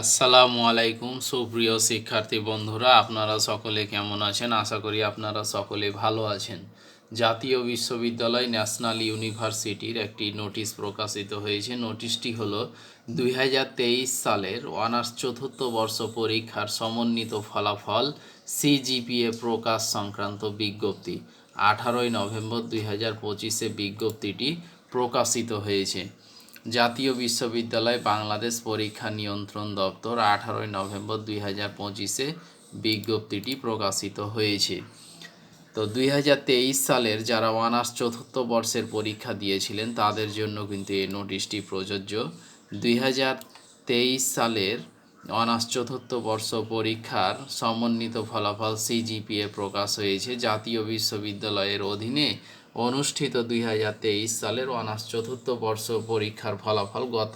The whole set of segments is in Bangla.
আসসালামু আলাইকুম সুপ্রিয় শিক্ষার্থী বন্ধুরা, আপনারা সকলে কেমন আছেন? আশা করি আপনারা সকলে ভালো আছেন। জাতীয় বিশ্ববিদ্যালয় ন্যাশনাল ইউনিভার্সিটির একটি নোটিশ প্রকাশিত হয়েছে। নোটিশটি হলো 2023 সালের অনার্স চতুর্থ বর্ষ পরীক্ষার সমন্বিত ফলাফল সিজিপিএ প্রকাশ সংক্রান্ত বিজ্ঞপ্তি। 18 নভেম্বর 2025 বিজ্ঞপ্তিটি প্রকাশিত হয়েছে। জাতীয় বিশ্ববিদ্যালয় বাংলাদেশ পরীক্ষা নিয়ন্ত্রণ দপ্তর 18 নভেম্বর 2025 বিজ্ঞপ্তিটি প্রকাশিত হয়েছে। তো 2023 সালের যারা অনার্স চতুর্থ বর্ষের পরীক্ষা দিয়েছিলেন তাদের জন্য কিন্তু এই নোটিশটি প্রযোজ্য। 2023 সালের অনার্স চতুর্থ বর্ষ পরীক্ষার সমন্বিত ফলাফল সিজিপিএ প্রকাশ হয়েছে। জাতীয় বিশ্ববিদ্যালয়ের অধীনে অনুষ্ঠিত 2023 সালের অনার্স চতুর্থ বর্ষ পরীক্ষার ফলাফল গত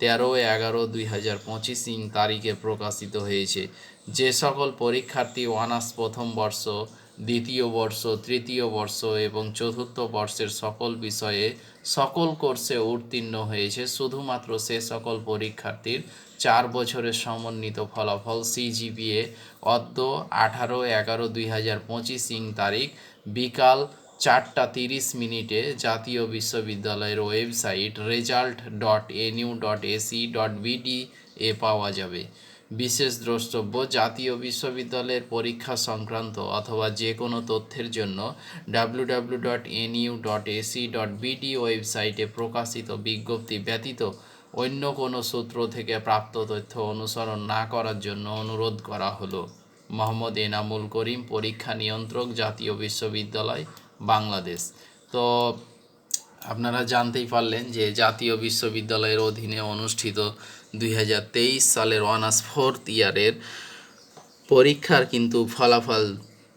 13/11/2025 তারিখে প্রকাশিত হয়েছে। যে সকল পরীক্ষার্থী অনার্স প্রথম বর্ষ, দ্বিতীয় বর্ষ, তৃতীয় বর্ষ এবং চতুর্থ বর্ষের সকল বিষয়ে সকল কোর্সে উত্তীর্ণ হয়েছে, শুধুমাত্র সে সকল পরীক্ষার্থীর 4 বছরের সমন্বিত ফলাফল সিজিপিএ অদ্য 18/11/2025 তারিখ বিকাল 4:30 জাতীয় বিশ্ববিদ্যালয়ের ওয়েবসাইট result.nu.ac.bd এ পাওয়া যাবে। বিশেষ দ্রষ্টব্য: জাতীয় বিশ্ববিদ্যালয়ের পরীক্ষা সংক্রান্ত অথবা যে কোনো তথ্যের জন্য www.nu.ac.bd ওয়েবসাইটে প্রকাশিত বিজ্ঞপ্তি ব্যতীত অন্য কোনো সূত্র থেকে প্রাপ্ত তথ্য অনুসরণ না করার জন্য অনুরোধ করা হলো। মোহাম্মদ এনামুল করিম, পরীক্ষা নিয়ন্ত্রক, জাতীয় বিশ্ববিদ্যালয়, বাংলাদেশ। তো আপনারা জানতেই পারলেন যে জাতীয় বিশ্ববিদ্যালয়ের অধীনে অনুষ্ঠিত 2023 সালের অনার্স ফোর্থ ইয়ারের পরীক্ষার কিন্তু ফলাফল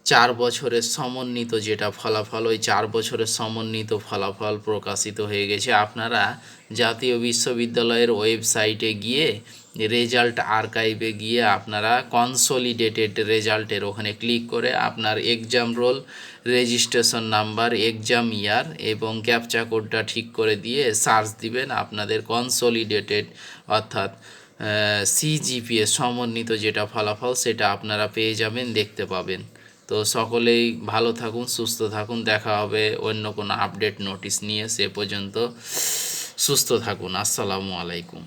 4 বছরের সমন্বিত যেটা ফলাফল, ওই 4 বছরের সমন্বিত ফলাফল প্রকাশিত হয়ে গেছে। আপনারা জাতীয় বিশ্ববিদ্যালয়ের ওয়েবসাইটে গিয়ে রেজাল্ট আর্কাইভে গিয়ে আপনারা কনসলিডেটেড রেজাল্টের ওখানে ক্লিক করে আপনার exam role, registration number, exam ইয়ার এবং ক্যাপচা কোডটা ঠিক করে দিয়ে সার্চ দিবেন। আপনাদের কনসলিডেটেড অর্থাৎ সিজিপিএ সমন্বিত যেটা ফলাফল সেটা আপনারা পেয়ে যাবেন, দেখতে পাবেন। তো সকলেই ভালো থাকুন, সুস্থ থাকুন। দেখা হবে অন্য কোনো আপডেট নোটিশ নিয়ে। সে পর্যন্ত সুস্থ থাকুন। আসসালামু আলাইকুম।